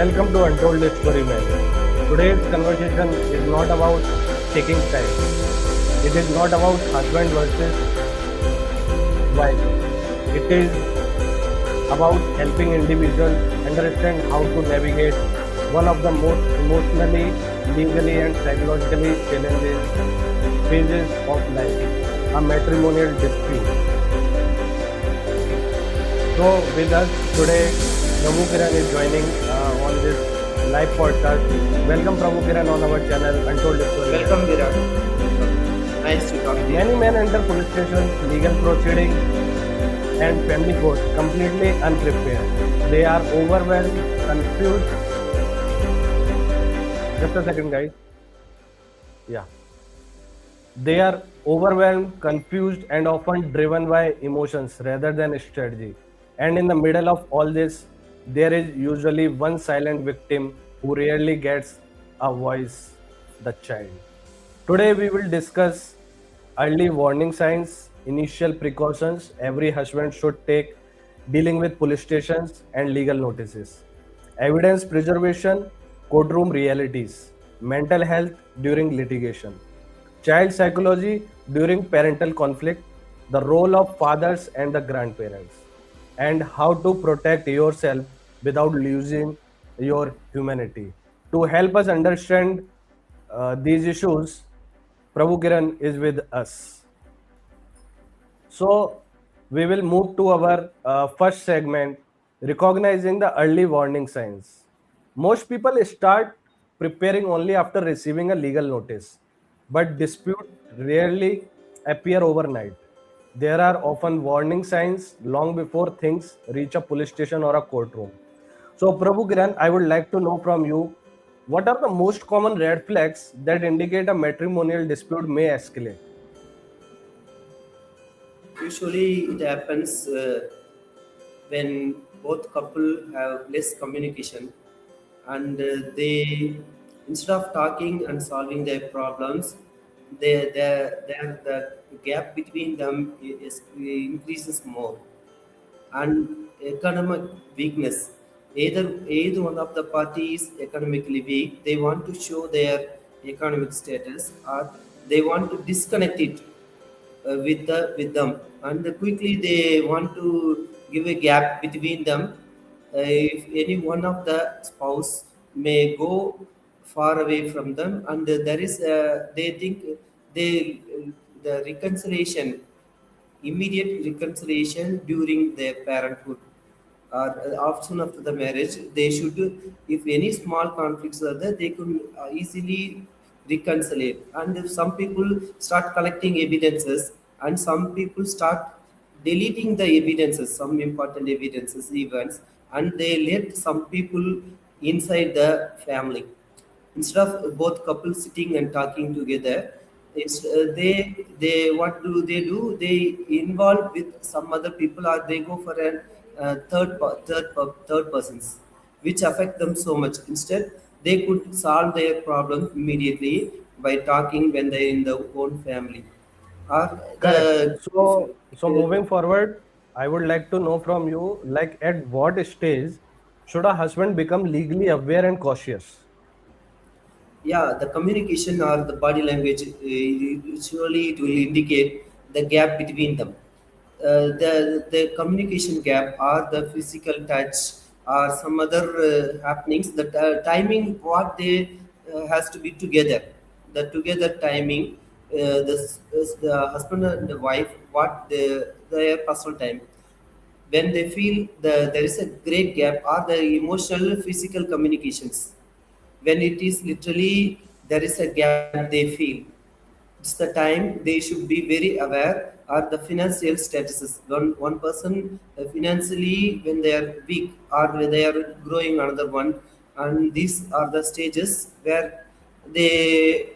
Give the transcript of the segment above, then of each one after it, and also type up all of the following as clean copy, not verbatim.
welcome to UntoldStoryMens. Today's conversation is not about taking sides. It is not about husband versus wife. It is about helping individuals understand how to navigate one of the most emotionally, legally, and psychologically challenging phases of life, a matrimonial dispute. So, with us today, Prabhukiran is joining on this live podcast. Welcome, Prabhukiran, on our channel, Untold Story. Welcome, Virat. Nice to talk to you. Many men enter police stations, legal proceedings, and family court completely unprepared. They are overwhelmed, confused. Just a second, guys. Yeah. They are overwhelmed, confused, and often driven by emotions rather than strategy. And in the middle of all this, there is usually one silent victim who rarely gets a voice, the child. Today, we will discuss early warning signs, initial precautions every husband should take dealing with police stations and legal notices, evidence preservation, courtroom realities, mental health during litigation, child psychology during parental conflict, the role of fathers and the grandparents, and how to protect yourself without losing your humanity. To help us understand these issues, Prabhukiran is with us. So, we will move to our first segment, recognizing the early warning signs. Most people start preparing only after receiving a legal notice, but disputes rarely appear overnight. There are often warning signs long before things reach a police station or a courtroom. So, Prabhu Kiran, I would like to know from you, what are the most common red flags that indicate a matrimonial dispute may escalate? Usually, it happens when both couple have less communication, and they, instead of talking and solving their problems, the gap between them increases more. And economic weakness. Either one of the parties economically weak, they want to show their economic status, or they want to disconnect it with them, and quickly they want to give a gap between them. If any one of the spouse may go far away from them, and there is they think they the reconciliation, immediate reconciliation during their parenthood, or soon after the marriage, they should, if any small conflicts are there, they could easily reconcile. And if some people start collecting evidences, and some people start deleting the evidences, some important evidences events, and they let some people inside the family, instead of both couples sitting and talking together. They what do they do, they involve with some other people, or they go for a third persons, which affect them so much. Instead, they could solve their problem immediately by talking when they're in their own family, or Correct. if, So moving forward, I would like to know from you, like at what stage should a husband become legally aware and cautious? yeah, the communication or the body language, usually it will indicate the gap between them. The communication gap, or the physical touch, or some other happenings, the timing what they has to be together, the together timing, the husband and the wife, what their personal time, when they feel there is a great gap, or the emotional physical communications, when it is literally there is a gap they feel, it's the time they should be very aware. Or the financial statuses, one person financially, when they are weak, or when they are growing another one, and these are the stages where they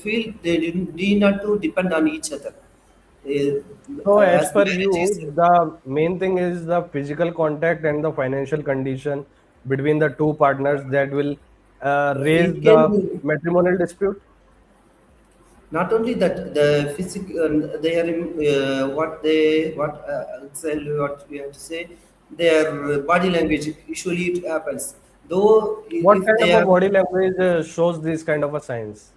feel they need not to depend on each other. So as As per marriage is, you, the main thing is the physical contact and the financial condition between the two partners that will raise it the can, matrimonial dispute. not only that, the physical, they are what they what exactly what we have to say, their body language. Usually it happens. Though What if kind they of a are, body language shows this kind of a signs?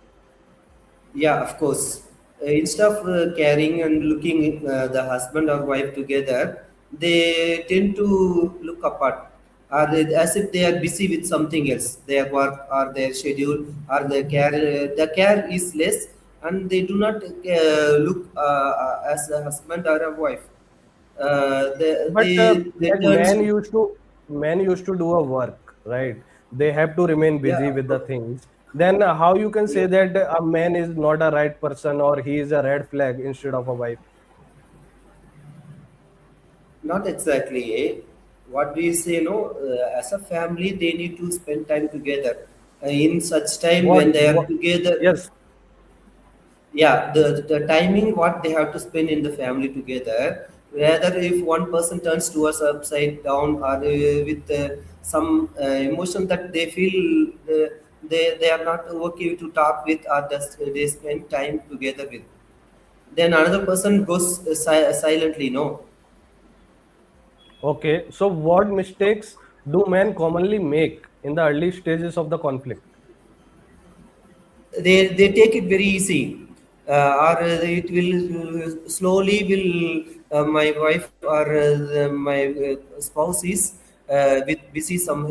yeah, of course. Instead of carrying and looking the husband or wife together, they tend to look apart, or as if they are busy with something else, their work or their schedule or their care. The care is less, and they do not look as a husband or a wife. But They like turn. men used to do a work, right? They have to remain Yeah, busy of with the course. things. Then how you can Yeah. say that a man is not a right person or he is a red flag instead of a wife? Not exactly. Eh? What we say, no, as a family, they need to spend time together. In such time when they are What? together, Yes. yeah, the timing what they have to spend in the family together. Rather, if one person turns towards upside down or with some emotion that they feel they are not okay to talk with or just they spend time together with, then another person goes silently. No, Okay. So what mistakes do men commonly make in the early stages of the conflict? they take it very easy, or it will slowly will my wife or my spouse is with busy some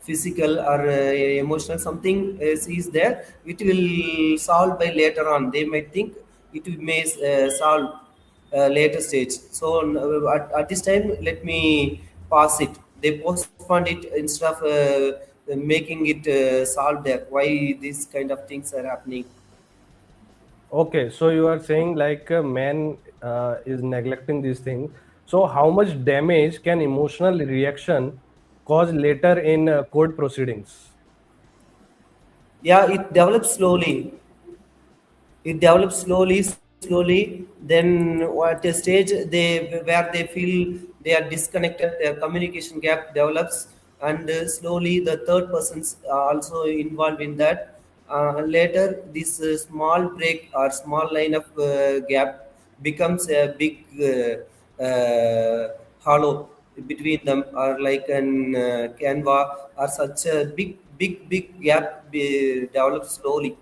physical or emotional something is there, it will solve by later on. They might think it may solve later stage. So at this time let me pass it. They postponed it instead of making it solve there. Why these kind of things are happening? Okay, so you are saying like a man is neglecting these things. So how much damage can emotional reaction cause later in court proceedings? Yeah, it develops slowly. It develops slowly. Then at a stage they where they feel they are disconnected, their communication gap develops, and slowly the third person's also involved in that. Later this small break or small line of gap becomes a big hollow between them, or like an canva, or such a big gap develops slowly.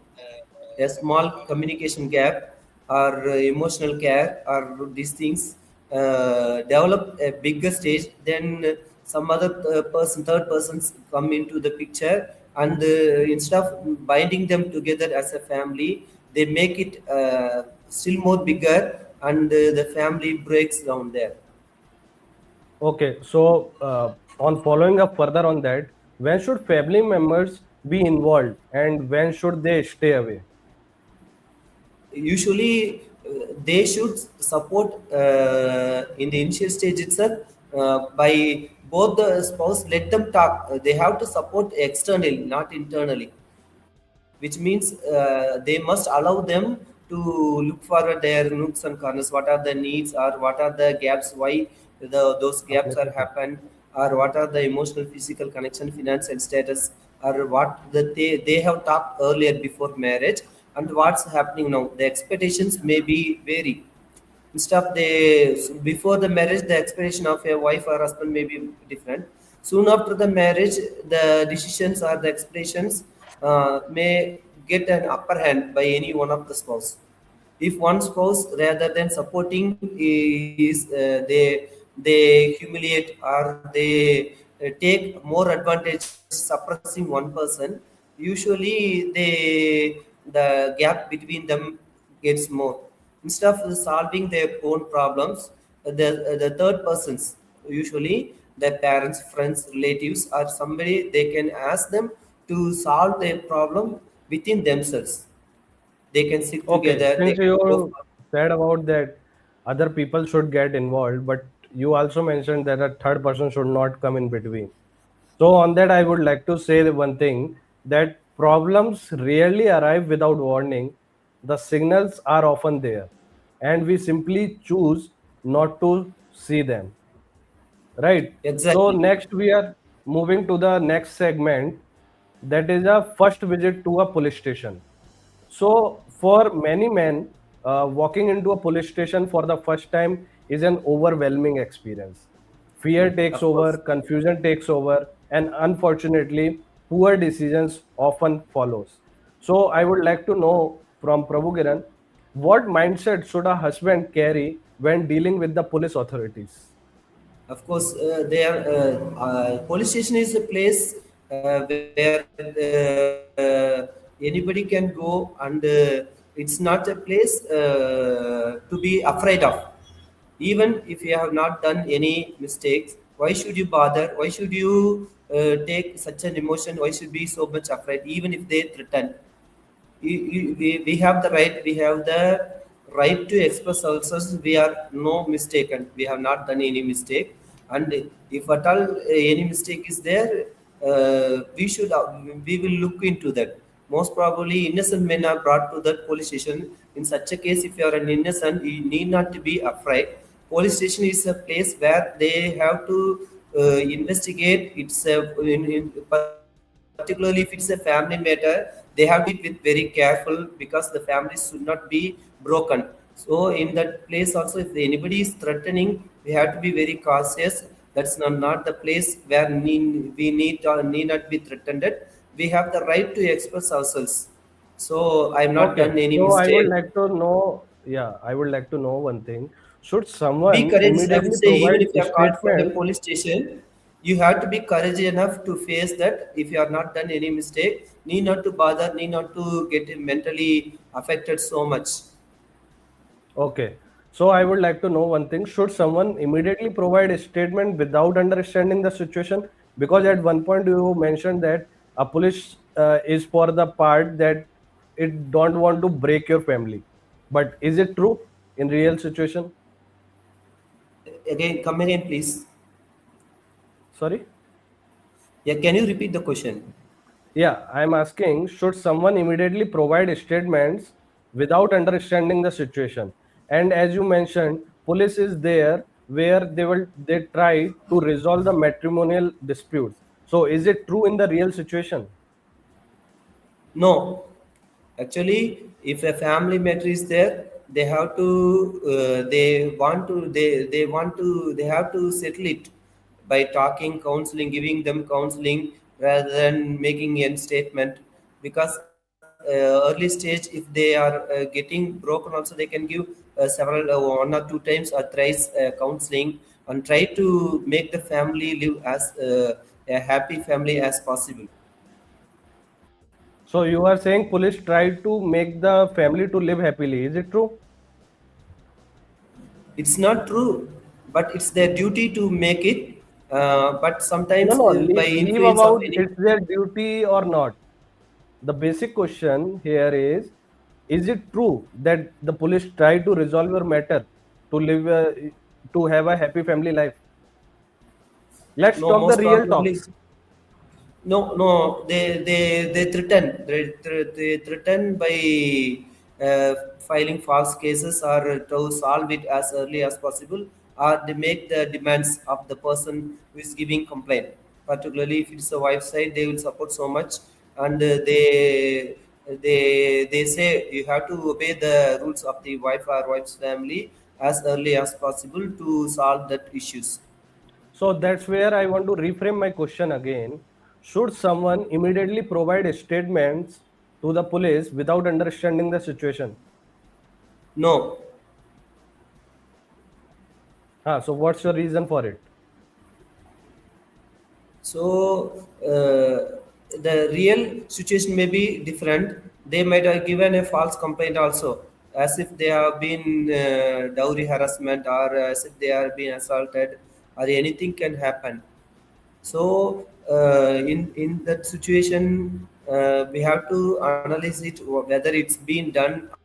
A small communication gap or emotional care or these things develop a bigger stage. Then some other third persons come into the picture, and instead of binding them together as a family, they make it still more bigger, and the family breaks down there. Okay, so on following up further on that, when should family members be involved and when should they stay away? Usually they should support in the initial stage itself, by both the spouse let them talk. They have to support externally, not internally, which means they must allow them to look forward their nooks and corners, what are the needs or what are the gaps, why those gaps अपने are से कुछ- happened, or what are the emotional physical connection financial status, or what they have talked earlier before marriage, and what's happening now. The expectations may be vary. Instead of they before the marriage, the expectation of a wife or husband may be different. Soon after the marriage, the decisions or the expectations may get an upper hand by any one of the spouse. If one spouse, rather than supporting, is they humiliate or they take more advantage suppressing one person, usually the gap between them gets more. Instead of solving their own problems, the third persons, usually their parents, friends, relatives, or somebody, they can ask them to solve their problem within themselves. They can sit Okay, together, they since can go you for. said about that other people should get involved, but you also mentioned that a third person should not come in between. So on that, I would like to say the one thing that problems rarely arrive without warning. The signals are often there, and we simply choose not to see them. Right. So Exactly. next we are moving to the next segment, that is a first visit to a police station. So for many men, walking into a police station for the first time is an overwhelming experience. Fear takes Of course. over, confusion takes over, and unfortunately, poor decisions often follows. So I would like to know from Prabhukiran, what mindset should a husband carry when dealing with the police authorities? Of course, police station is a place where anybody can go, and it's not a place to be afraid of. Even if you have not done any mistakes, why should you bother? Why should you take such an emotion? Why should be so much afraid? Even if they threaten, we have the right, we have the right to express ourselves. We are no mistaken, we have not done any mistake. And if at all any mistake is there, we will look into that. Most probably innocent men are brought to that police station. In such a case, if you are an innocent, you need not to be afraid. Police station is a place where they have to investigate. It's a, particularly if it's a family matter, they have to deal with very careful, because the families should not be broken. So in that place also, if anybody is threatening, we have to be very cautious. That's not the place where we need not be threatened. We have the right to express ourselves. So I've not Okay, done any so I would mistake. like to know, yeah, I would like to know one thing. Should Be someone courageous. I would immediately say, even provide if you a are caught from a statement? police station, you have to be courageous enough to face that. If you are not done any mistake, need not to bother, need not to get mentally affected so much. Okay. So I would like to know one thing. Should someone immediately provide a statement without understanding the situation? Because at one point you mentioned that a police is for the part that it don't want to break your family. But is it true in real situation? Again, come again, please. Sorry? Yeah, can you repeat the question? Yeah, I'm asking, should someone immediately provide statements without understanding the situation? And as you mentioned, police is there where they try to resolve the matrimonial disputes. So is it true in the real situation? No. Actually, if a family matter is there, they have to, they have to settle it by talking, counseling, giving them counseling rather than making a statement. Because early stage, if they are getting broken, also they can give several, one or two times or thrice counseling, and try to make the family live as a happy family as possible. So you are saying police try to make the family to live happily. Is it true? It's not true, but it's their duty to make it. But No, sometimes no, by leave influence of about any. it's their duty or not. The basic question here is it true that the police try to resolve your matter to live to have a happy family life? Let's No, talk the most real probably. talks. No, they threaten. They threaten by filing false cases, or to solve it as early as possible, or they make the demands of the person who is giving complaint. Particularly if it's a wife side, they will support so much, and they say you have to obey the rules of the wife or wife's family as early as possible to solve that issues. So that's where I want to reframe my question again. Should someone immediately provide statements to the police without understanding the situation? No. So what's your reason for it? So the real situation may be different. They might have given a false complaint also, as if they have been dowry harassment, or as if they are being assaulted, or anything can happen. So in that situation, we have to analyze it, whether it's been done or not.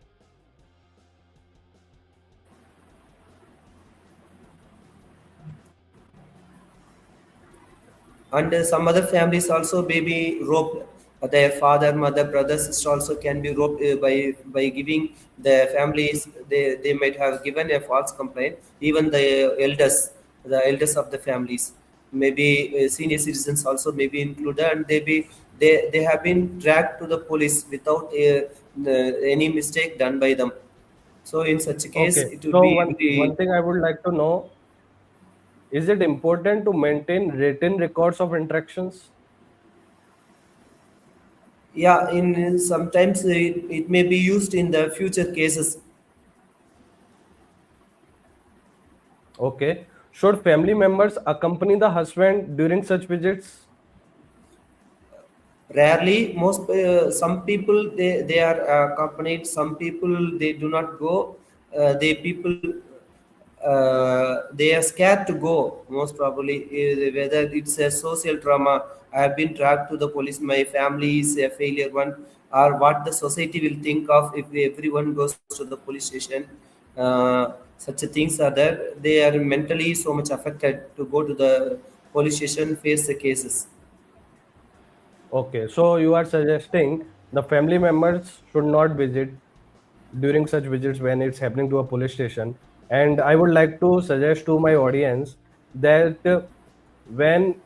And some other families also may be roped. Their father, mother, brother, sister also can be roped by giving the families. They might have given a false complaint. Even the elders of the families, maybe senior citizens also may be included, and they have been dragged to the police without any mistake done by them. So in such a case, Okay. it would So be one very. thing I would like to know. Is it important to maintain written records of interactions? Yeah, in sometimes it may be used in the future cases. Okay. Should family members accompany the husband during such visits? Rarely, most some people they are accompanied. Some people they do not go. They people they are scared to go. Most probably, whether it's a social trauma. I have been dragged to the police. My family is a failure one, or what the society will think of if everyone goes to the police station. Such things are there. They are mentally so much affected to go to the police station, face the cases. Okay. So you are suggesting the family members should not visit during such visits when it's happening to a police station. And I would like to suggest to my audience that when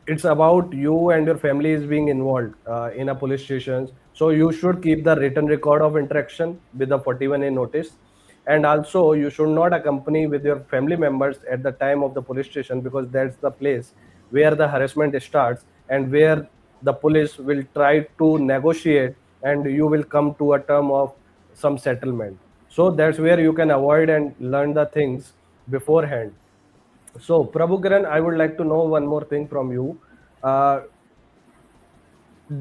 it's about you and your family is being involved in a police station, so you should keep the written record of interaction with the 41A notice. And also you should not accompany with your family members at the time of the police station, because that's the place where the harassment starts and where the police will try to negotiate and you will come to a term of some settlement. So that's where you can avoid and learn the things beforehand. So, Prabhukiran, I would like to know one more thing from you. Uh,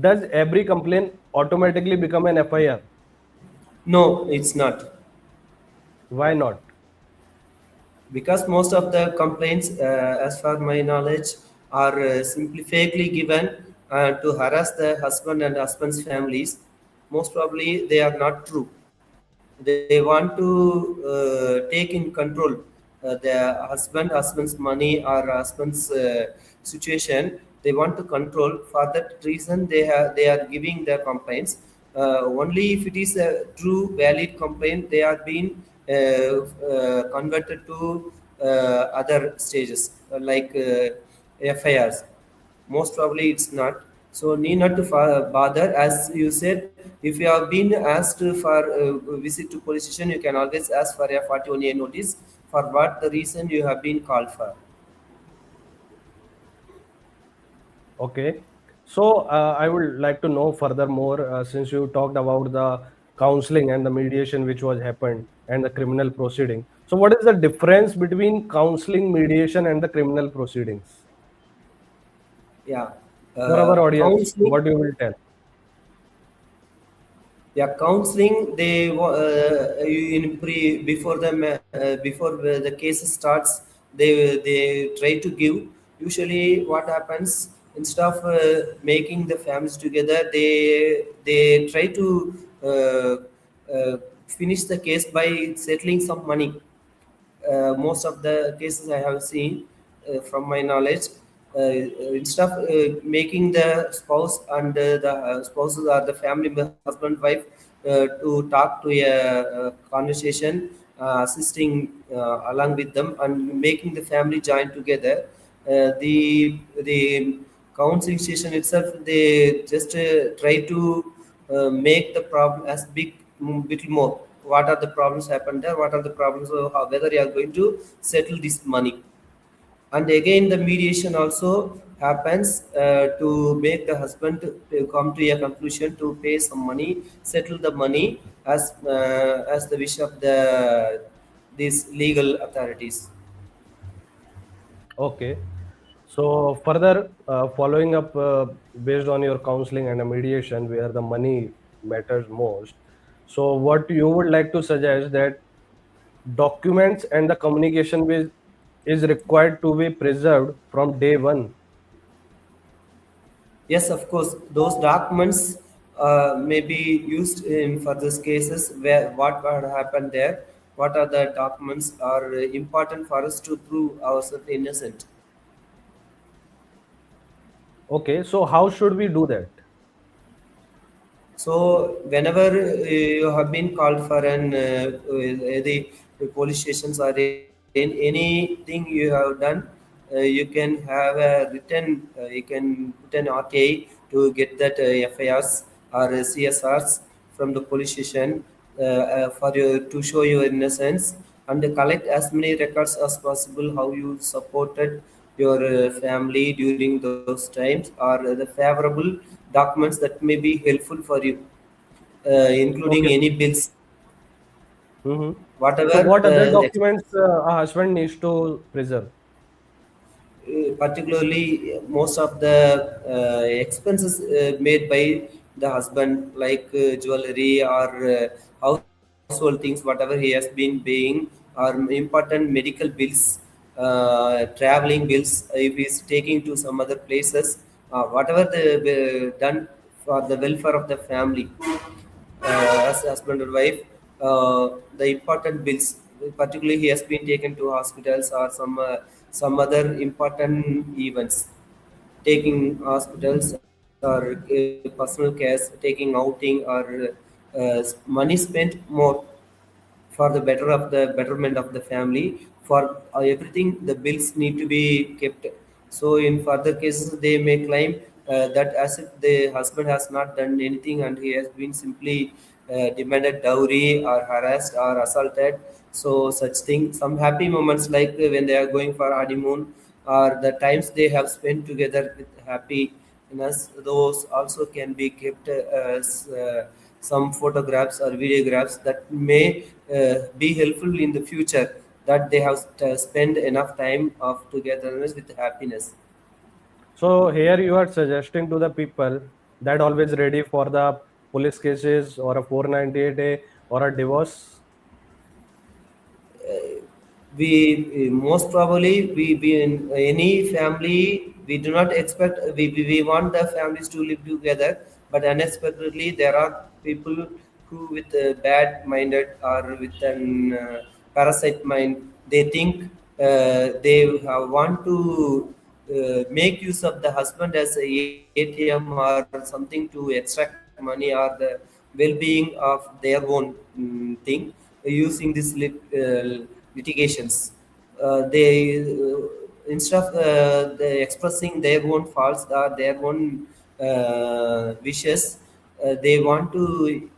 does every complaint automatically become an FIR? No, it's not. Why not? Because most of the complaints, as far my knowledge, are simply fakely given to harass the husband and husband's families. Most probably, they are not true. They want to take in control husband's money or husband's situation. They want to control. For that reason, they are giving their complaints. Only if it is a true valid complaint, they are being converted to other stages like FIRs. Most probably it's not. So need not to bother. As you said, if you have been asked for visit to police station, you can always ask for a 41A notice for what the reason you have been called for. Okay. So, I would like to know furthermore, since you talked about the counseling and the mediation which was happened and the criminal proceeding. So, what is the difference between counseling, mediation, and the criminal proceedings? Yeah. For our audience, Counseling. what you will tell? Yeah, counseling. In before the case starts, they try to give. Usually, what happens instead of making the families together, they try to finish the case by settling some money. Most of the cases I have seen from my knowledge, instead of making the spouse and the spouses or the family, husband, wife, to talk to a conversation, assisting along with them and making the family join together. The counseling session itself, they just try to make the problem as big, little more. What are the problems happen there? What are the problems? Whether you are going to settle this money. And again, the mediation also happens to make the husband to come to a conclusion to pay some money, settle the money as the wish of these legal authorities. Okay. So further, following up based on your counseling and a mediation where the money matters most. So what you would like to suggest that documents and the communication with is required to be preserved from day one. Yes, of course, those documents may be used in further cases where what had happened there, what are the documents are important for us to prove ourselves innocent. Okay, so how should we do that? So whenever you have been called for the police stations or in anything you have done, you can have a written, you can put an RTA to get that FIRs or CSRs from the police station for you to show your innocence. and collect as many records as possible how you supported your family during those times, or the favorable documents that may be helpful for you, including Okay. any bills, Hmm. So, whatever. what other documents a husband needs to preserve? Particularly most of the expenses made by the husband, like jewelry or household things, whatever he has been paying, or important medical bills, traveling bills, if he is taking to some other places, whatever the done for the welfare of the family, as husband or wife, the important bills, particularly he has been taken to hospitals or some other important events, taking hospitals or personal care, taking outing, or money spent more for the better of the betterment of the family. For everything the bills need to be kept. So in further cases they may claim that as if the husband has not done anything and he has been simply demanded dowry or harassed or assaulted. So such thing, some happy moments, like when they are going for honeymoon, or the times they have spent together with happiness, those also can be kept as some photographs or videographs that may be helpful in the future, that they have spent enough time of togetherness with happiness. So, here you are suggesting to the people that always ready for the police cases or a 498A or a divorce. We most probably we in any family, we do not expect, we want the families to live together, but unexpectedly there are people who with a bad minded or with an parasite mind, they think they want to make use of the husband as a ATM or something to extract money, or the well-being of their own thing, using this litigations. They instead of they expressing their own faults or their own wishes, they want to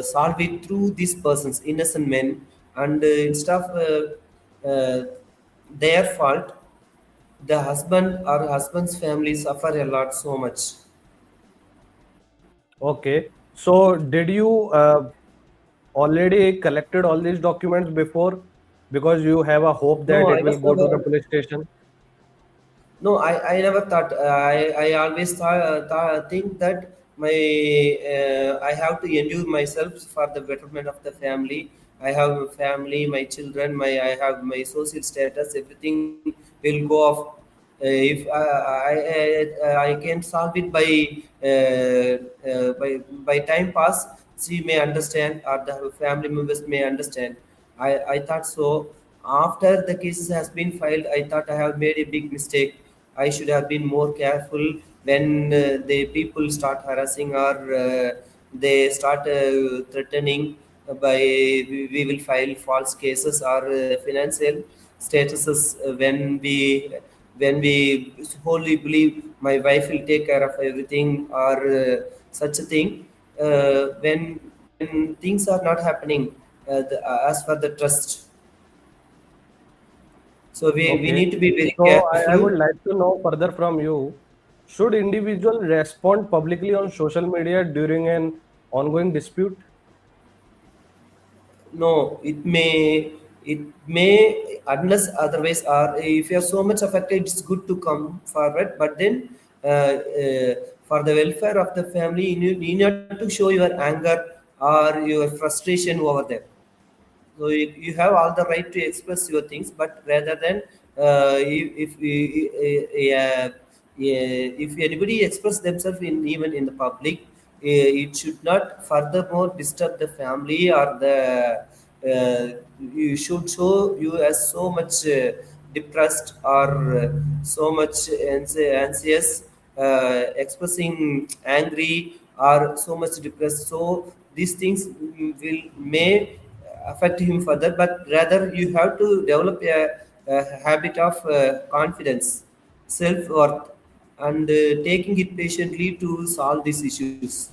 solve it through these persons, innocent men, and instead of their fault, the husband or husband's family suffer a lot so much. Okay. So, did you already collected all these documents before? Because you have a hope that No, it I will was go to the never. police station. No, I never thought. I always think that I have to endure myself for the betterment of the family. I have a family, my children, I have my social status. Everything will go off. If I can solve it by time pass, she may understand, or the family members may understand. I thought so. After the cases has been filed, I thought I have made a big mistake. I should have been more careful when the people start harassing, or they start threatening by we will file false cases or financial statuses, when we wholly believe my wife will take care of everything, or such a thing, when things are not happening as per the trust. So we Okay. need to be very So, I careful. would like to know further from you. Should individual respond publicly on social media during an ongoing dispute? No, it may, unless otherwise, or if you are so much affected, it's good to come forward. But then, for the welfare of the family, you need not to show your anger or your frustration over there. So you have all the right to express your things, but rather than if anybody express themselves in even in the public, it should not furthermore disturb the family, or the you should show you as so much depressed, or so much anxious, expressing angry or so much depressed. So these things will may affect him further, but rather you have to develop a habit of confidence, self-worth, and taking it patiently to solve these issues.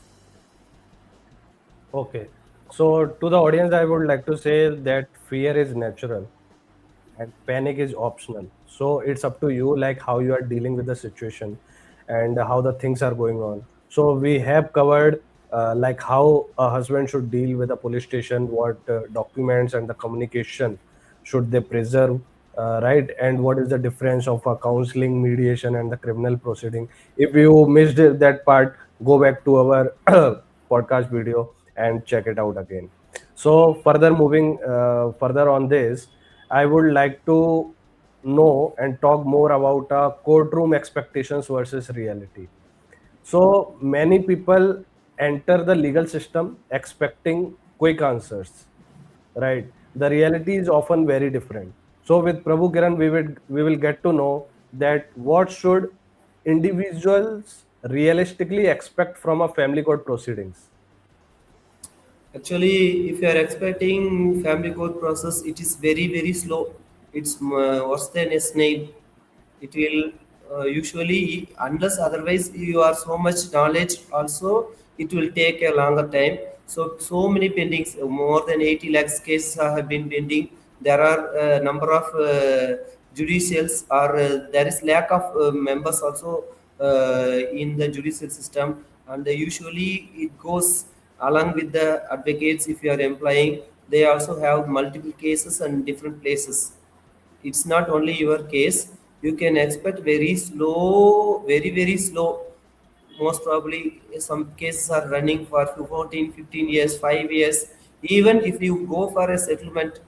Okay. So, to the audience, I would like to say that fear is natural and panic is optional. So it's up to you, like how you are dealing with the situation and how the things are going on. So we have covered like how a husband should deal with a police station, what documents and the communication should they preserve, right? And what is the difference of a counseling, mediation, and the criminal proceeding. If you missed that part, go back to our podcast video and check it out again. So further moving further on this, I would like to know and talk more about courtroom expectations versus reality. So many people enter the legal system expecting quick answers, right? The reality is often very different. So with Prabhukiran, we will get to know that what should individuals realistically expect from a family court proceedings. Actually, if you are expecting family court process, it is very very slow. It's worse than a snail. It will usually, unless otherwise you are so much knowledge also, it will take a longer time. So many pendings, more than 80 lakhs cases have been pending. There are number of judicials, or there is lack of members also in the judicial system, and usually it goes along with the advocates. If you are employing, they also have multiple cases and different places. It's not only your case. You can expect very slow, very very slow. Most probably some cases are running for 14, 15 years, 5 years. Even if you go for a settlement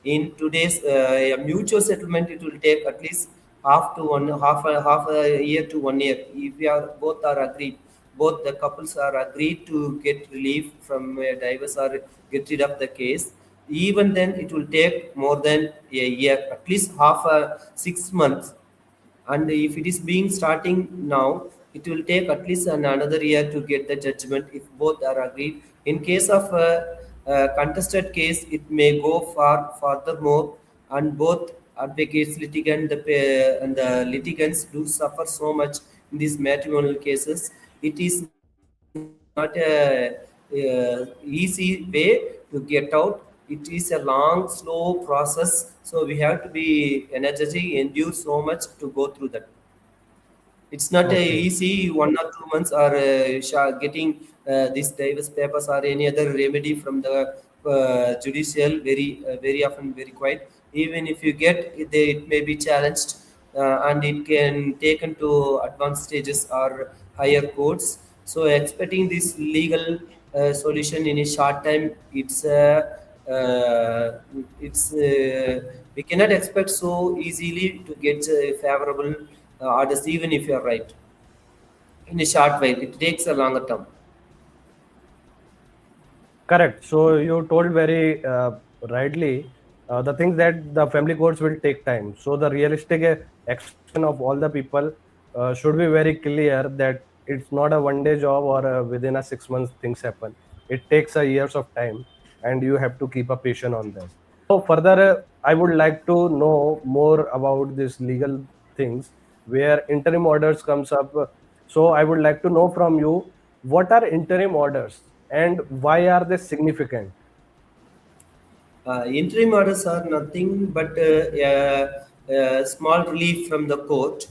in today's a mutual settlement, it will take at least half a year to 1 year. If we are both are agreed, both the couples are agreed to get relief from a divorce or get rid of the case, even then it will take more than a year, at least half a 6 months. And if it is being starting now, it will take at least another year to get the judgment if both are agreed. In case of a contested case, it may go far furthermore, and both advocates, litigant, and the litigants do suffer so much in these matrimonial cases. It is not a easy way to get out. It is a long slow process, so we have to be energetic, endure so much to go through that. It's not a Okay. easy 1 or 2 months, or getting these divorce papers or any other remedy from the judicial. Very often very quiet. Even if you get it, it may be challenged, and it can taken to advanced stages or higher courts. So expecting this legal solution in a short time, it's we cannot expect so easily to get favorable orders, even if you are right. In a short while, it takes a longer term. Correct. So you told very rightly the things that the family courts will take time. So the realistic expectation of all the people should be very clear that it's not a one day job or within a 6 months things happen. It takes a years of time, and you have to keep a patient on that. So further, I would like to know more about this legal things where interim orders comes up. So I would like to know from you what are interim orders and why are they significant? Interim orders are nothing but a small relief from the court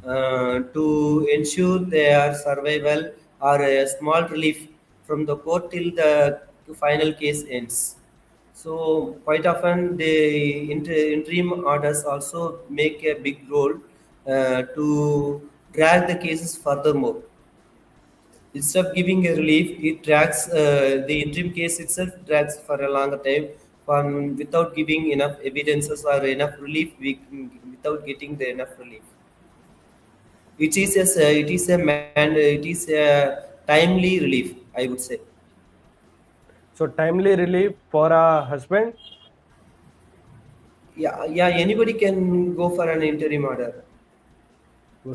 to ensure their survival, or a small relief from the court till the final case ends. So quite often the interim orders also make a big role to drag the cases furthermore. Instead of giving a relief, it drags the interim case itself drags for a longer time, without giving enough evidences or enough relief, without getting the enough relief. It is a timely relief, I would say. So timely relief for a husband. Yeah, yeah. Anybody can go for an interim order.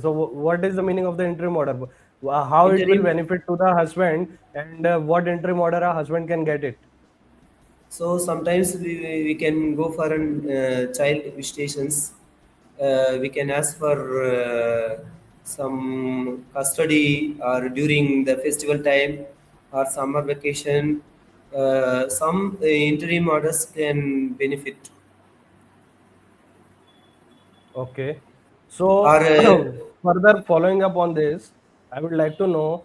So what is the meaning of the interim order? How it will Interim. benefit to the husband, and what interim order a husband can get it? So sometimes we can go for an child visitations. We can ask for some custody, or during the festival time or summer vacation. some interim orders can benefit. Okay. Or So, further following up on this, I would like to know,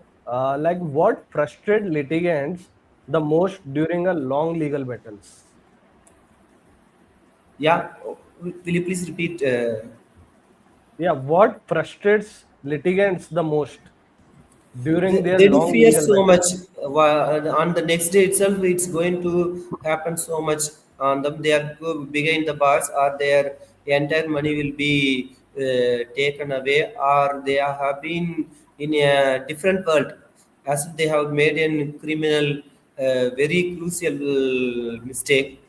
like, what frustrates litigants the most during a long legal battles? yeah, will you please repeat? Yeah, what frustrates litigants the most during their They do long fear legal so battles? much. On the next day itself, it's going to happen so much on them. They are behind the bars, or their entire money will be taken away, or they have been in a different world, as if they have made a criminal, very crucial mistake.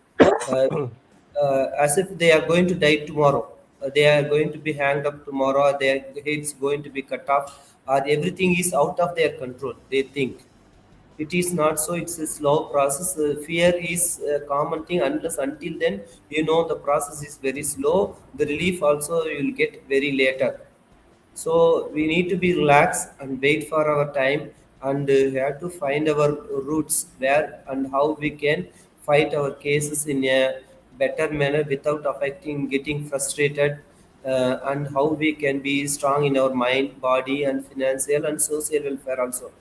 Uh, as if they are going to die tomorrow. They are going to be hanged up tomorrow. Their heads going to be cut off. Everything is out of their control. They think it is not so. It's a slow process. Fear is a common thing. Unless until then, the process is very slow. The relief also you will get very later. So we need to be relaxed and wait for our time, and have to find our roots where and how we can fight our cases in a better manner without affecting getting frustrated, and how we can be strong in our mind, body, and financial and social welfare also.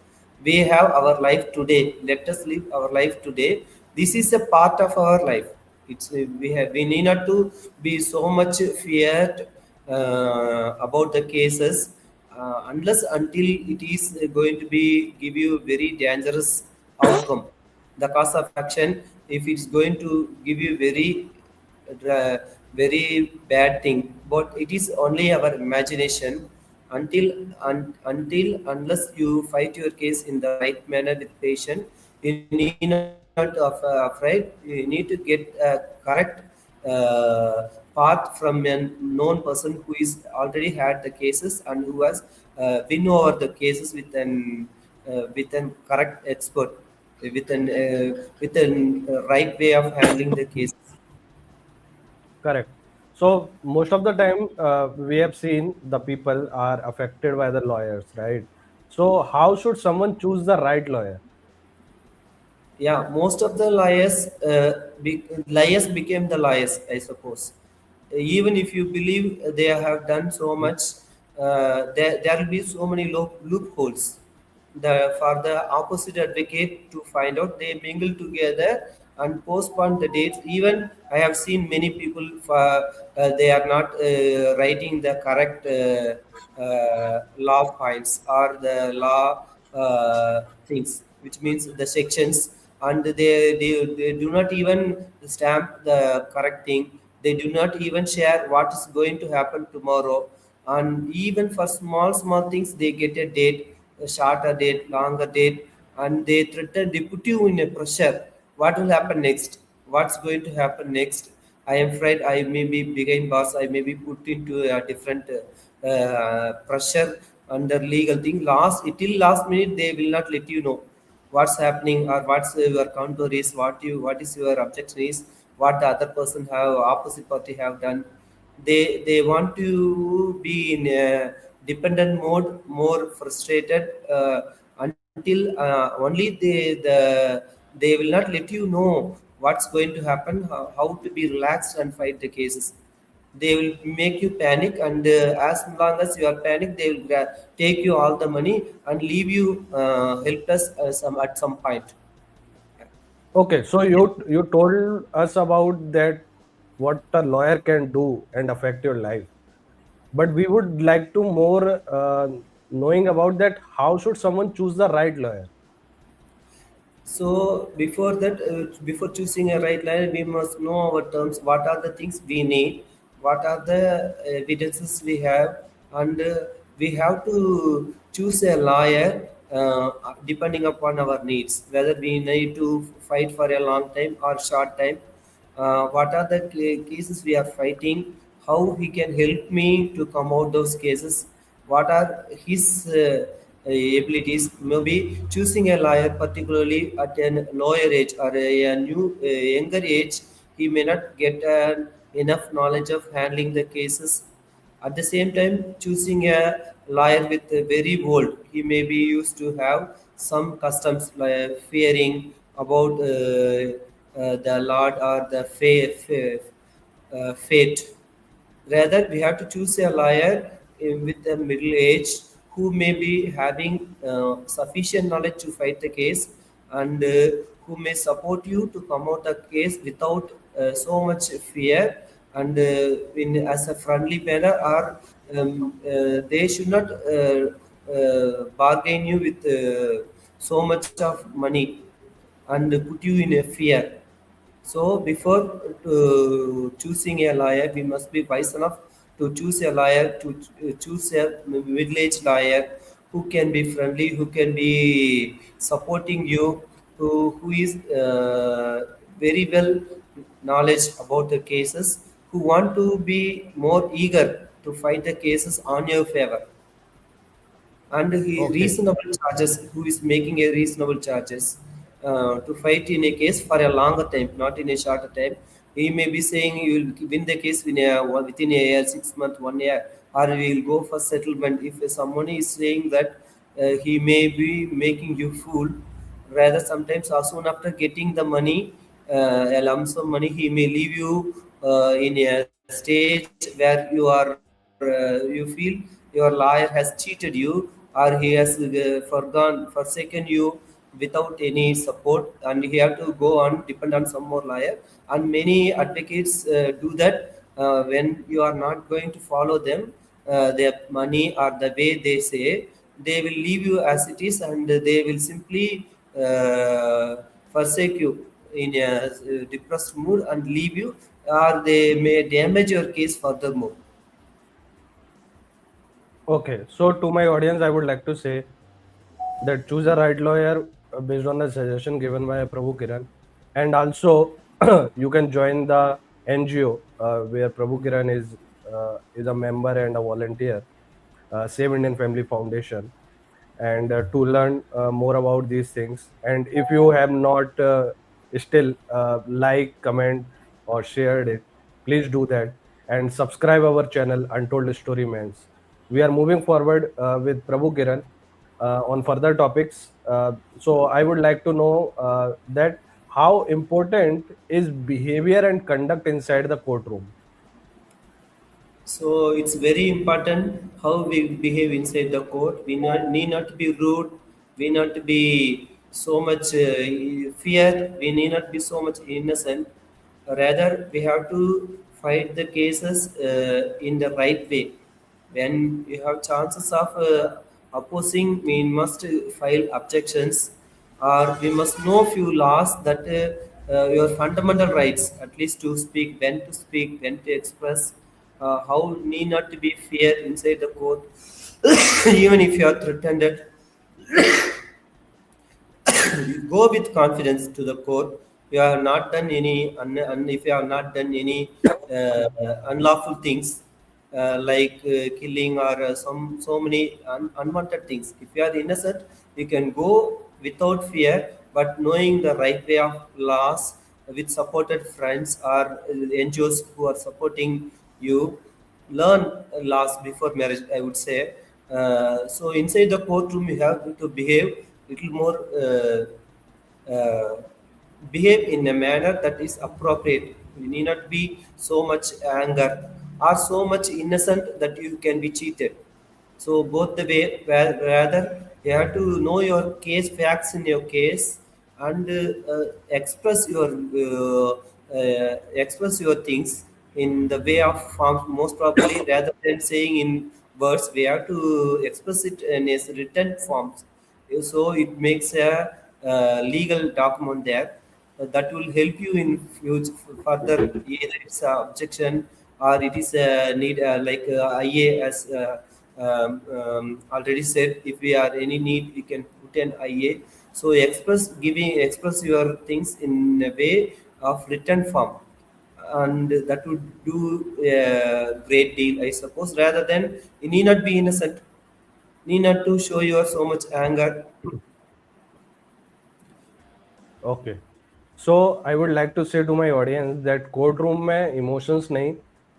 We have our life today. Let us live our life today. This is a part of our life. We need not to be so much feared about the cases, unless until it is going to be give you very dangerous outcome. The cause of action, if it's going to give you uh, very bad thing, but it is only our imagination. Until unless you fight your case in the right manner with patience, you need not to afraid. You need to get a correct path from a known person who is already had the cases and who has win over the cases with an correct expert, with an right way of handling the cases. Correct. So most of the time, we have seen the people are affected by the lawyers, right? So how should someone choose the right lawyer? Yeah, most of the liars became the liars, I suppose. Even if you believe they have done so Hmm. much, there will be so many loopholes. For the opposite advocate to find out, they mingle together and postpone the dates. Even I have seen many people, they are not writing the correct law points or the law things, which means the sections, and they do not even stamp the correct thing. They do not even share what is going to happen tomorrow. And even for small things, they get a date, a shorter date, longer date, and they put you in a pressure. What will happen next? What's going to happen next? I am afraid I may be behind bars. I may be put into a different pressure under legal thing. Till last minute, they will not let you know what's happening, or what's your counter is, what is your objection is, what the other person have, opposite party have done. They want to be in a dependent mode, more frustrated, until only they will not let you know what's going to happen, how to be relaxed and fight the cases. They will make you panic, and as long as you are panic, they will take you all the money and leave you helpless at some point. Okay, so you told us about that what a lawyer can do and affect your life, but we would like to more knowing about that. How should someone choose the right lawyer? So before that, before choosing a right line, we must know our terms. What are the things we need? What are the evidences we have? And we have to choose a lawyer depending upon our needs. Whether we need to fight for a long time or short time. What are the cases we are fighting? How he can help me to come out those cases? What are his abilities? Maybe choosing a lawyer, particularly at a lower age or a new younger age, he may not get enough knowledge of handling the cases. At the same time, choosing a lawyer with a very old, he may be used to have some customs like fearing about the Lord or the fate. Rather, we have to choose a lawyer with a middle age who may be having sufficient knowledge to fight the case, and who may support you to come out the case without so much fear, and in as a friendly manner, or they should not bargain you with so much of money and put you in a fear. So before choosing a lawyer, we must be wise enough to choose a lawyer, to choose a middle-aged lawyer who can be friendly, who can be supporting you, who is very well knowledge about the cases, who want to be more eager to fight the cases on your favor, and he Okay. reasonable charges, who is making a reasonable charges to fight in a case for a longer time, not in a shorter time. He may be saying you will win the case within a year, 6 months, 1 year, or we will go for settlement. If someone is saying that, he may be making you fool. Rather, sometimes as soon after getting the money, a lump sum money, he may leave you in a stage where you feel your lawyer has cheated you, or he has forsaken you without any support, and you have to go on depend on some more lawyer. And many advocates do that. When you are not going to follow them, their money or the way they say, they will leave you as it is, and they will simply forsake you in a depressed mood and leave you, or they may damage your case furthermore. Okay. So to my audience, I would like to say that choose a right lawyer based on the suggestion given by Prabhukiran, and also you can join the NGO where Prabhukiran is a member and a volunteer, Save Indian Family Foundation, and to learn more about these things. And if you have not still like, comment, or shared it, please do that and subscribe our channel Untold Story Men's. We are moving forward with Prabhu Kiran on further topics. So I would like to know that how important is behavior and conduct inside the courtroom. So it's very important how we behave inside the court. Need not to be rude. We not to be so much fear. We need not be so much innocent. Rather, we have to fight the cases in the right way. When you have chances of opposing, we must file objections, or we must know few laws that your fundamental rights, at least to speak, when to express, how need not to be fear inside the court, even if you are threatened. You go with confidence to the court. You have not done any, if you have not done any unlawful things, like killing or some so many unwanted things. If you are innocent, you can go without fear, but knowing the right way of laws, with supported friends or NGOs who are supporting you. Learn laws before marriage, I would say. So inside the courtroom, you have to behave little more, uh, behave in a manner that is appropriate. You need not be so much anger or so much innocent that you can be cheated. So both the way, rather you have to know your case facts in your case, and express your things in the way of forms most properly, rather than saying in words. We have to express it in its written forms, so it makes a legal document there that will help you in future further, either it's a objection or it is a need, like IA, as already said. If we are any need, we can put an IA. So express your things in a way of written form, and that would do a great deal, I suppose. Rather than, you need not be innocent, need not to show your so much anger. Okay, so I would like to say to my audience that court room में emotions नहीं,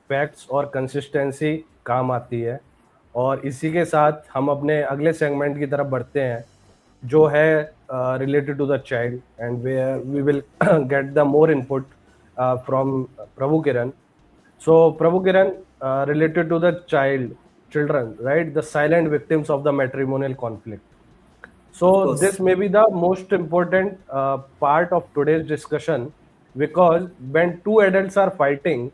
facts और consistency काम आती है। और इसी के साथ हम अपने अगले सेगमेंट की तरफ बढ़ते हैं, जो है related to the child, and where we will get the more input from Prabhukiran. So Prabhukiran, related to the children, right? The silent victims of the matrimonial conflict. Of So this course. may be the most important part of today's discussion, because when two adults are fighting,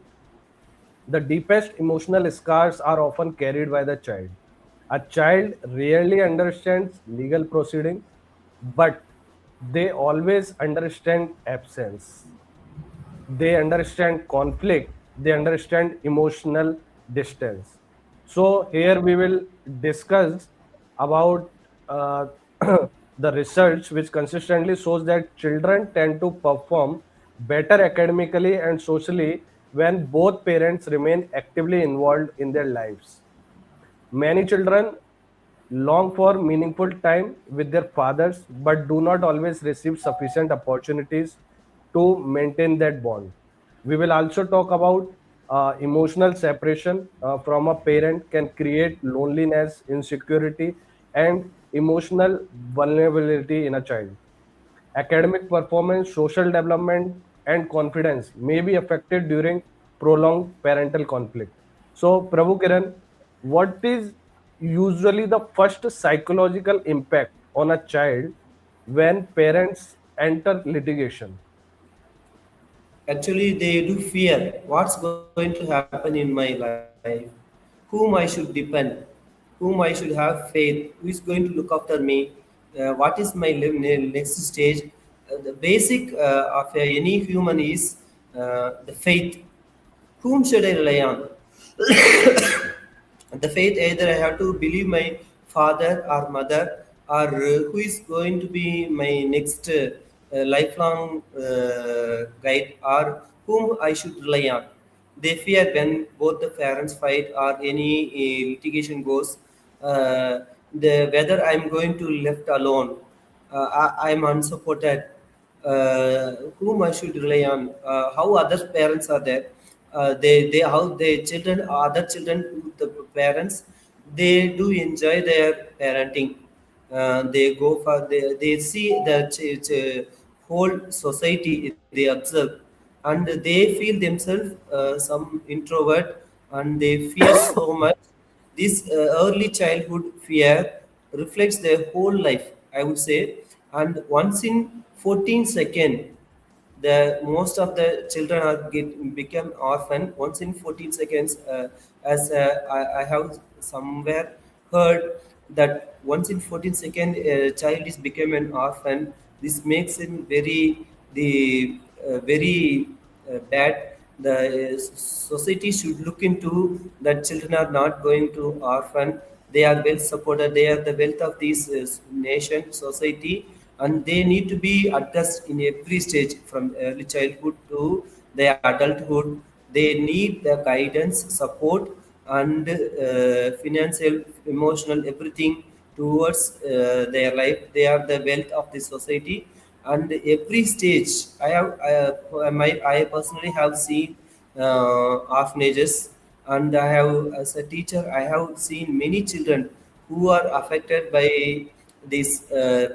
the deepest emotional scars are often carried by the child. A child rarely understands legal proceedings, but they always understand absence. They understand conflict, they understand emotional distance. So here we will discuss about the research which consistently shows that children tend to perform better academically and socially when both parents remain actively involved in their lives. Many children long for meaningful time with their fathers but do not always receive sufficient opportunities to maintain that bond. We will also talk about emotional separation from a parent can create loneliness, insecurity, and emotional vulnerability in a child. Academic performance, social development, and confidence may be affected during prolonged parental conflict. So, Prabhu Kiran, what is usually the first psychological impact on a child when parents enter litigation? Actually, they do fear what's going to happen in my life, whom I should depend, whom I should have faith, who is going to look after me, what is my next stage. The basic of any human is the faith. Whom should I rely on? The faith, either I have to believe my father or mother, or who is going to be my next lifelong guide, or whom I should rely on. They fear when both the parents fight or any litigation goes, the whether I'm going to left alone, I'm unsupported, whom I should rely on, how other parents are there, they how the children, other children, the parents, they do enjoy their parenting. They go for they see the whole society they observe, and they feel themselves some introvert, and they fear so much. This early childhood fear reflects their whole life, I would say. And once in 14 seconds, the most of the children are become orphan once in 14 seconds. As I have somewhere heard that once in 14 seconds a child is become an orphan. This makes him very bad. The society should look into that children are not going to orphan. They are well supported. They are the wealth of this nation, society, and they need to be addressed in every stage from early childhood to their adulthood. They need the guidance, support, and financial, emotional, everything towards their life. They are the wealth of the society, and every stage I personally have seen orphanages, and I have, as a teacher, I have seen many children who are affected by these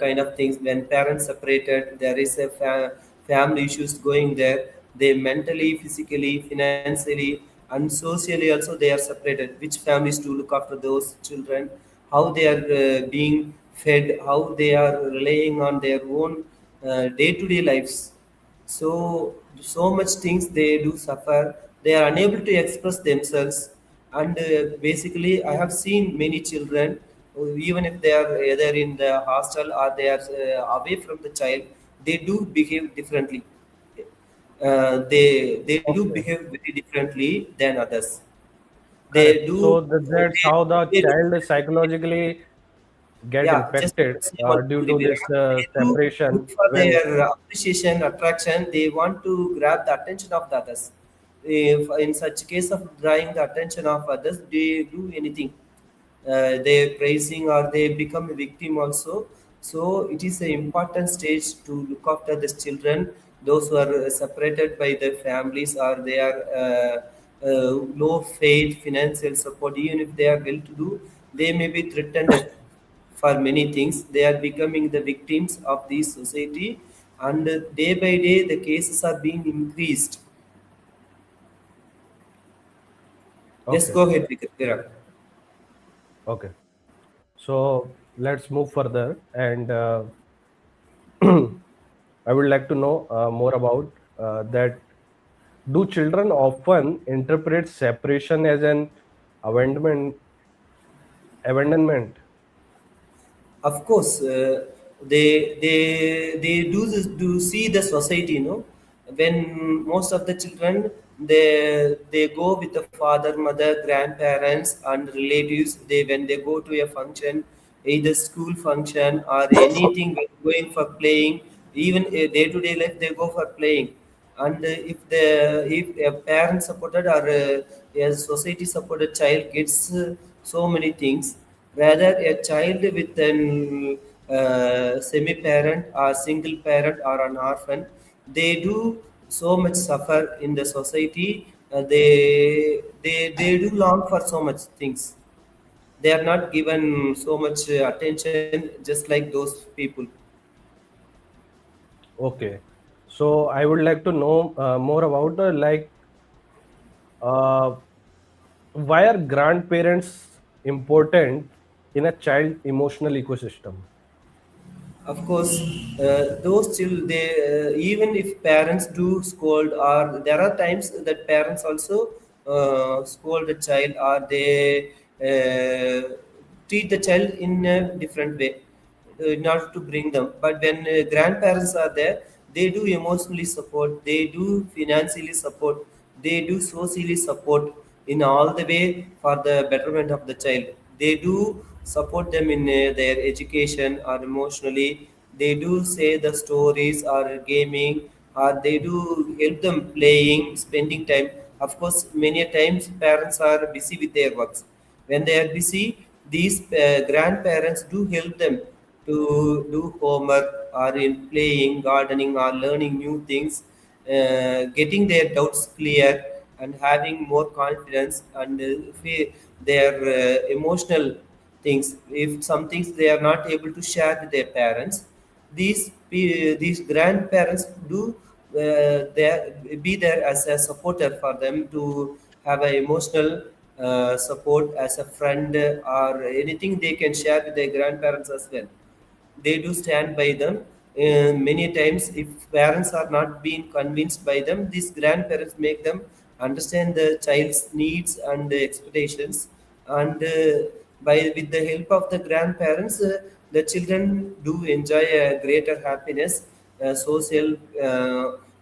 kind of things. When parents separated, there is a family issues going there. They mentally, physically, financially, and socially also they are separated. Which families to look after those children, how they are being fed, how they are relying on their own day-to-day lives. So much things they do suffer. They are unable to express themselves, and basically I have seen many children even if they are either in the hostel or they are away from the child, they do behave differently. They do Okay. behave very differently than others. They Correct. do So that's they, how the they do child is psychologically get Yeah, just infected say one due only. to this They do look separation for when. their appreciation, attraction. They want to grab the attention of the others. If in such case of drawing the attention of others, they do anything. They praising or they become a victim also. So it is an important stage to look after these children. Those who are separated by their families, or they are low faith, financial support. Even if they are well to do, they may be threatened for many things. They are becoming the victims of this society, and day by day the cases are being increased. Yes, Okay. go ahead, Virat. Okay. So let's move further, and I would like to know more about that. Do children often interpret separation as an abandonment? Abandonment. Of course, they do this, do see the society, when most of the children, they go with the father, mother, grandparents, and relatives. They when they go to a function, either school function or anything, when going for playing, even a day-to-day life, they go for playing. And if a parent supported or a society supported child gets so many things, rather a child with an semi-parent or single parent or an orphan, they do so much suffer in the society. They do long for so much things. They are not given so much attention, just like those people. Okay. So I would like to know more about uh, why are grandparents important in a child emotional ecosystem? Of course, those children, they even if parents do scold, or there are times that parents also scold the child, or they treat the child in a different way in order to bring them. But when grandparents are there, they do emotionally support, they do financially support, they do socially support in all the way for the betterment of the child. They do support them in their education or emotionally. They do say the stories or gaming, or they do help them playing, spending time. Of course, many a times parents are busy with their works. When they are busy, these grandparents do help them to do homework or in playing, gardening, or learning new things, getting their doubts clear and having more confidence, and their emotional things. If some things they are not able to share with their parents, these grandparents do be there as a supporter for them, to have an emotional support as a friend, or anything they can share with their grandparents as well. They do stand by them. Many times, if parents are not being convinced by them, these grandparents make them understand the child's needs and expectations. And by with the help of the grandparents, the children do enjoy a greater happiness, social,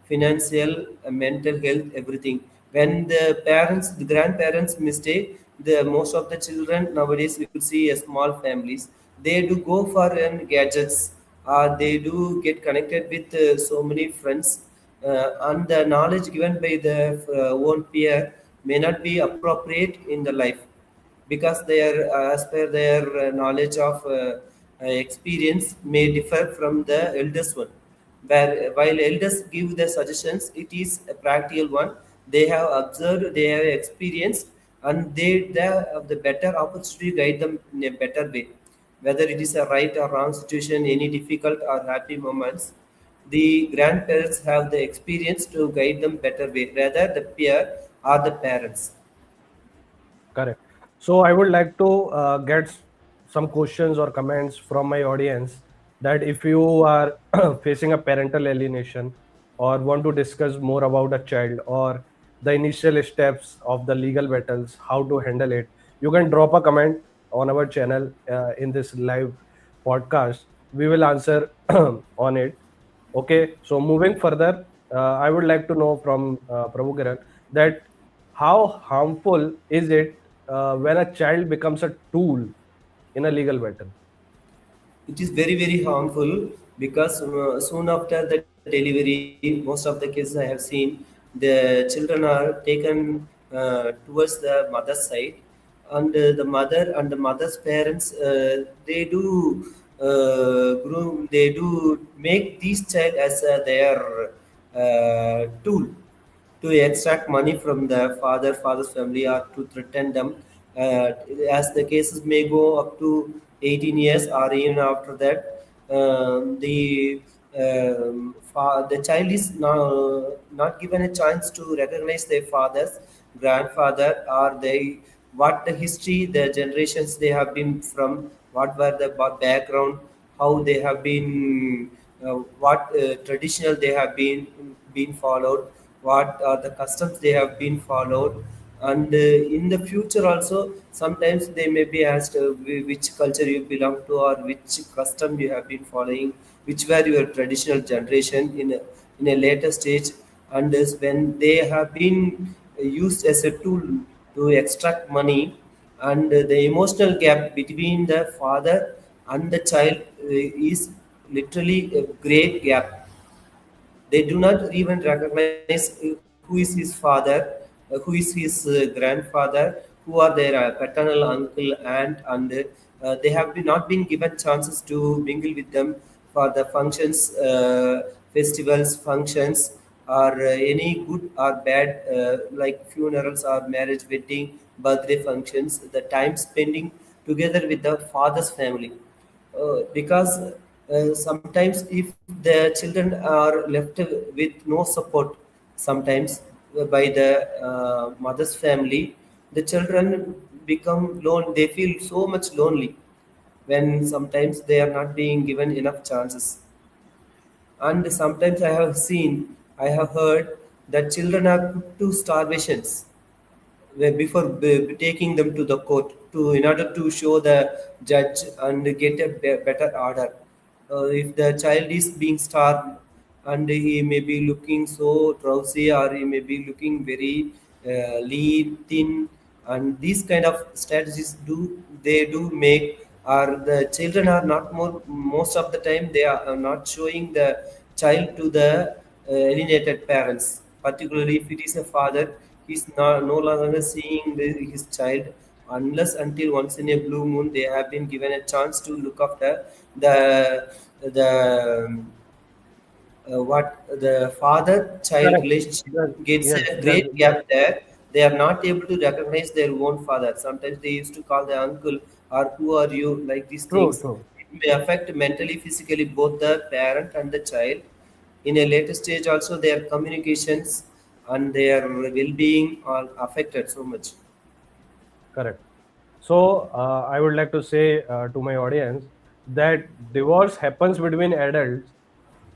financial, mental health, everything. When the grandparents mistake, the most of the children nowadays we could see small families. They do go for gadgets. They do get connected with so many friends, and the knowledge given by the own peer may not be appropriate in the life, because their as per their knowledge of experience may differ from the eldest one. Where while elders give the suggestions, it is a practical one. They have observed, they have experienced, and they have the better opportunity to guide them in a better way. Whether it is a right or wrong situation, any difficult or happy moments, the grandparents have the experience to guide them better way, rather the peer or the parents. Correct. So I would like to get some questions or comments from my audience, that if you are facing a parental alienation or want to discuss more about a child or the initial steps of the legal battles, how to handle it, you can drop a comment on our channel in this live podcast. We will answer on it. Okay, so moving further, I would like to know from Prabhukiran that how harmful is it when a child becomes a tool in a legal battle? It is very very harmful, because soon after the delivery, most of the cases I have seen, the children are taken towards the mother's side, and the mother and the mother's parents, they do groom, they do make these child as their tool to extract money from the father's family, or to threaten them. uh, as the cases may go up to 18 years, or even after that, the child is not given a chance to recognize their father's grandfather, or they what the history, the generations they have been from, what were the background, how they have been, what traditional they have been followed, what are the customs they have been followed. And in the future also, sometimes they may be asked which culture you belong to, or which custom you have been following, which were your traditional generation in a later stage. And is when they have been used as a tool to extract money, and the emotional gap between the father and the child is literally a great gap. They do not even recognize who is his father, who is his grandfather, who are their paternal uncle, aunt, and they have not been given chances to mingle with them for the functions, festivals, functions, or any good or bad, like funerals or marriage, wedding, birthday functions. The time spending together with the father's family, because sometimes if the children are left with no support, sometimes by the mother's family, the children become lone, they feel so much lonely when sometimes they are not being given enough chances. And sometimes I have heard that children are put to starvations before taking them to the court, to in order to show the judge and get a better order. If the child is being starved, and he may be looking so drowsy, or he may be looking very lean, thin, and these kind of strategies do make, or the children are not more, most of the time they are not showing the child to the alienated parents, particularly if it is a father. He's not, no longer seeing his child, unless until once in a blue moon they have been given a chance to look after the what the father child Correct. relationship. Gets Yes, a great gap there. They are not able to recognize their own father. Sometimes they used to call the uncle, or who are you, like these true, things. true. It may affect mentally, physically, both the parent and the child. In a later stage also, their communications and their well-being are affected so much. Correct. So, I would like to say to my audience that divorce happens between adults.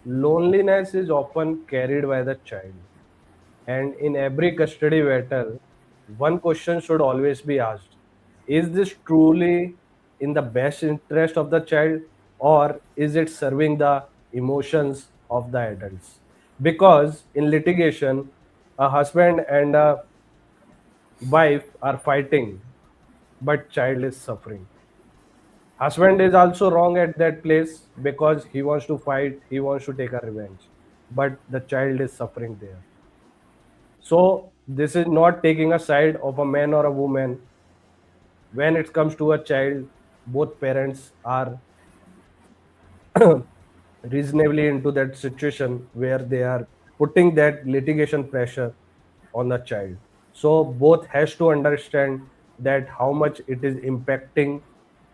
Loneliness is often carried by the child. And in every custody battle, one question should always be asked: is this truly in the best interest of the child, or is it serving the emotions of the adults? Because in litigation, a husband and a wife are fighting, but child is suffering. Husband is also wrong at that place because he wants to fight, he wants to take a revenge, but the child is suffering there. So this is not taking a side of a man or a woman. When it comes to a child, both parents are reasonably into that situation where they are putting that litigation pressure on the child. So both has to understand that how much it is impacting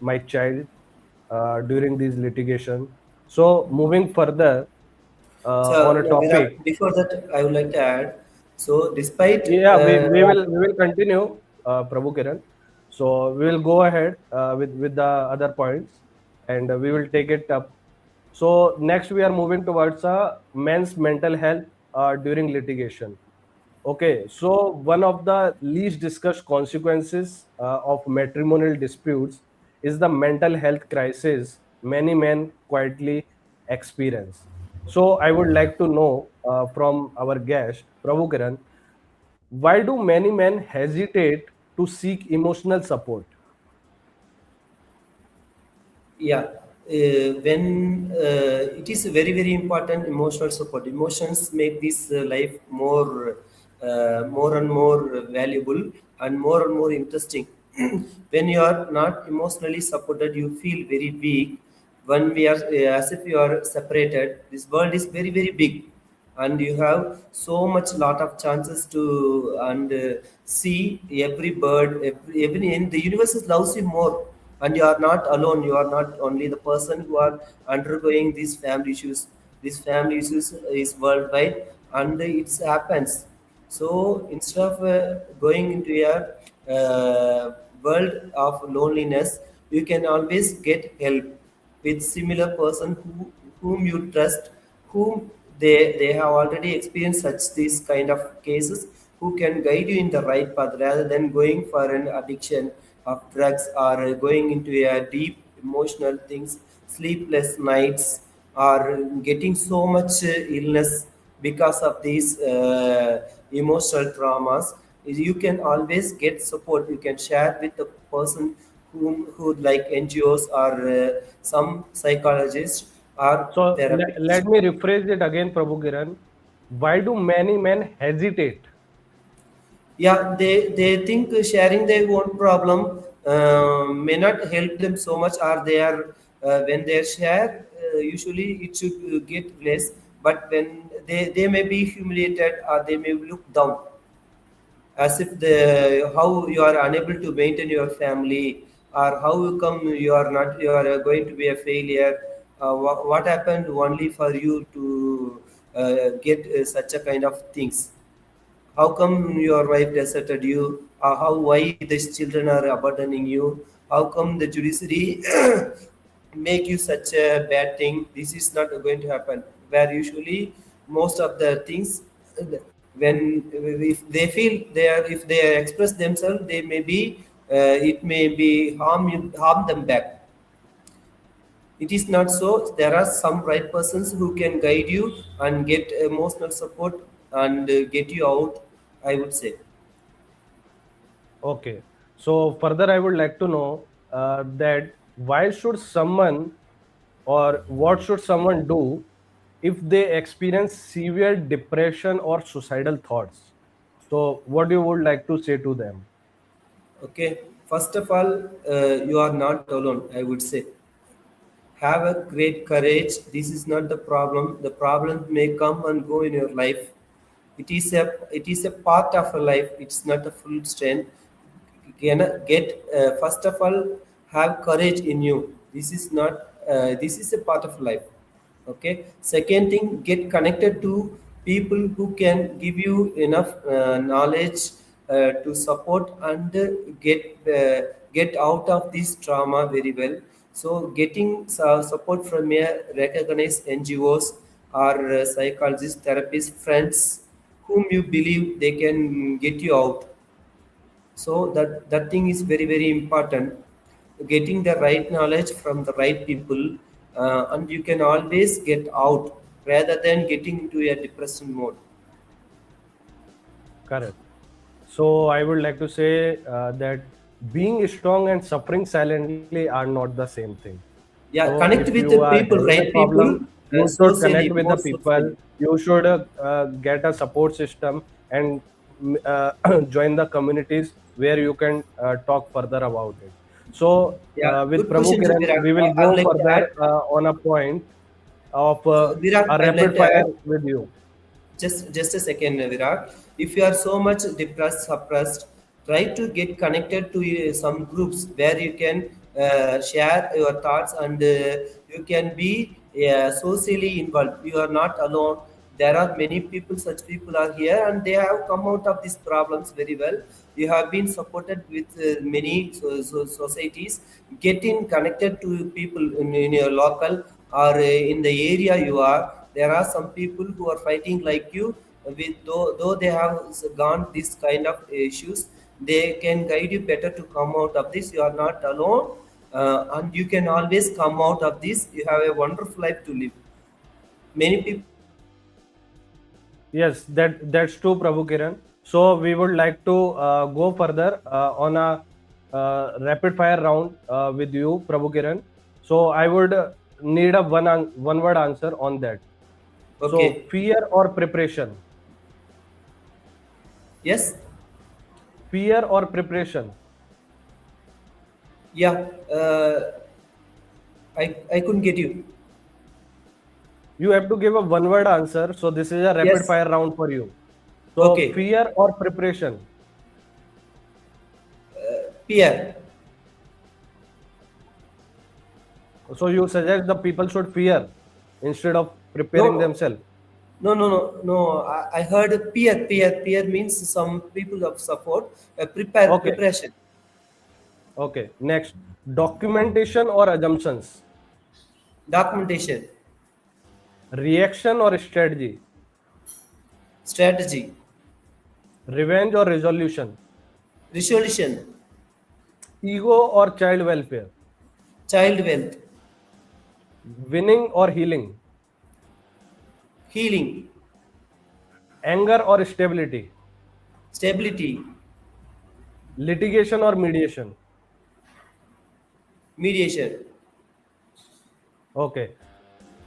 my child during these litigation. So moving further on So a topic. before that, I would like to add. So despite Yeah, we will continue, Prabhukiran. So we will go ahead with the other points, and we will take it up. So next we are moving towards men's mental health during litigation. Okay, so one of the least discussed consequences of matrimonial disputes is the mental health crisis many men quietly experience. So I would like to know from our guest, Prabhukiran, why do many men hesitate to seek emotional support? Yeah, when it is very very important, emotional support. Emotions make this life more and more valuable and more interesting. When you are not emotionally supported, you feel very weak. When we are as if you are separated, this world is very very big, and you have so much lot of chances to and see every bird, every in the universe loves you more. And you are not alone. You are not only the person who are undergoing these family issues. These family issues is worldwide, and it happens. So instead of going into a world of loneliness, you can always get help with similar person whom you trust, whom they have already experienced such these kind of cases, who can guide you in the right path rather than going for an addiction of drugs, or going into a deep emotional things, sleepless nights, or getting so much illness because of these emotional traumas. You can always get support. You can share with the person who like NGOs, or some psychologists or So therapists. let me rephrase it again, Prabhukiran. Why do many men hesitate? Yeah, they think sharing their own problem may not help them so much, or they are when they share, usually it should get less. But when they may be humiliated, or they may look down, as if the how you are unable to maintain your family, or how come you are not, you are going to be a failure. What happened only for you to get such a kind of things? How come your wife deserted you? How why these children are abandoning you? How come the judiciary make you such a bad thing? This is not going to happen. Where usually most of the things, when if they feel they are, if they express themselves, they may be it may be harm them back. It is not so. There are some right persons who can guide you and get emotional support and get you out, I would say. Okay. So further, I would like to know that why should someone or what should someone do if they experience severe depression or suicidal thoughts? So, what you would like to say to them? Okay. First of all, you are not alone, I would say. Have a great courage. This is not the problem. The problem may come and go in your life. It is a part of a life. It's not a full strength. Get first of all, have courage in you. This is not this is a part of life. Okay. Second thing, get connected to people who can give you enough knowledge to support and get out of this trauma very well. So getting support from a recognized NGOs, or psychologists, therapists, friends whom you believe they can get you out. So that thing is very very important. Getting the right knowledge from the right people, and you can always get out rather than getting into a depression mode. Correct. So, I would like to say that being strong and suffering silently are not the same thing. So, Yeah, if connect you with the are people, having a right people, problem, you should connect socially, with the more people. socially. You should get a support system and join the communities where you can talk further about it. So, Yeah, with good Prabhu question, Kiran, Virat. we will I'd go like to further add. on a point of Virat, a I'd like rapid to fire add. with you. Just a second, Virat. If you are so much depressed, suppressed, try to get connected to some groups where you can share your thoughts, and you can be socially involved. You are not alone. There are many people, such people are here, and they have come out of these problems very well. You have been supported with many societies. Getting connected to people in your local, or in the area you are. There are some people who are fighting like you. With though they have gone this kind of issues, they can guide you better to come out of this. You are not alone, and you can always come out of this. You have a wonderful life to live. Many people. Yes, that's true, Prabhu Kiran. So we would like to go further on a rapid fire round with you, Prabhu Kiran. So I would need a one word answer on that. So Okay. fear or preparation? Yes. Fear or preparation? Yeah. I couldn't get you. You have to give a one word answer. So this is a rapid Yes. fire round for you. So Okay. fear or preparation? Peer. So you suggest the people should fear instead of preparing No, themselves. no. I heard peer means some people of support. Okay, Preparation, okay. Next, documentation or assumptions, documentation, reaction or strategy, strategy, revenge or resolution, resolution, ego or child welfare, child wealth, winning or healing, healing, anger or stability, stability, litigation or mediation. mediation. Okay.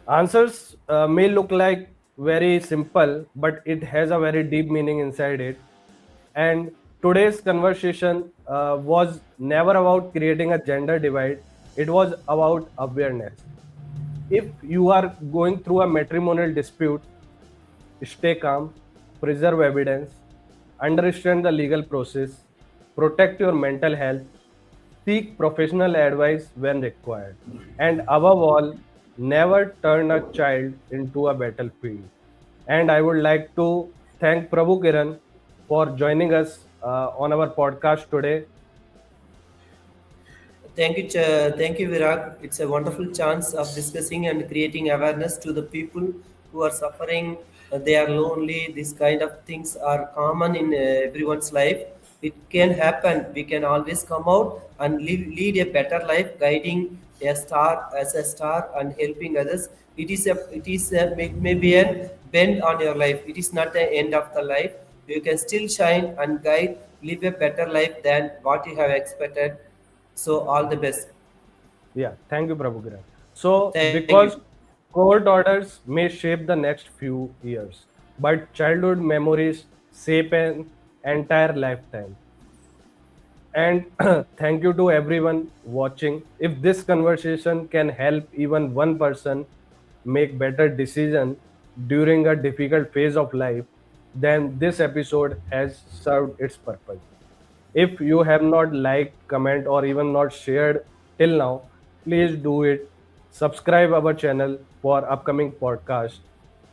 Answers may look like very simple, but it has a very deep meaning inside it. And today's conversation was never about creating a gender divide, it was about awareness. If you are going through a matrimonial dispute, stay calm, preserve evidence, understand the legal process, protect your mental health, seek professional advice when required, and above all, never turn a child into a battlefield. And I would like to thank Prabhukiran for joining us on our podcast today. Thank you, Virag. It's a wonderful chance of discussing and creating awareness to the people who are suffering. They are lonely. These kind of things are common in everyone's life. It can happen. We can always come out and lead a better life, guiding a star as a star and helping others. Maybe a bend on your life. It is not the end of the life. You can still shine and guide, live a better life than what you have expected. So all the best. Yeah, thank you, Prabhukiran. So, Thank you. because court orders may shape the next few years, but childhood memories shape an entire lifetime. And thank you to everyone watching. If this conversation can help even one person make better decision during a difficult phase of life, then this episode has served its purpose. If you have not liked, comment, or even not shared till now, please do it. Subscribe our channel for upcoming podcast.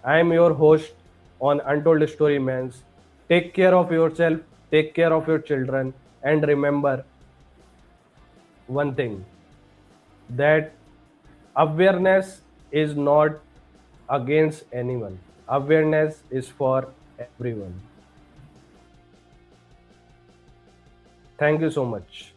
I am your host on Untold Story Men's. Take care of yourself, take care of your children, and remember one thing, that awareness is not against anyone. Awareness is for everyone. Thank you so much.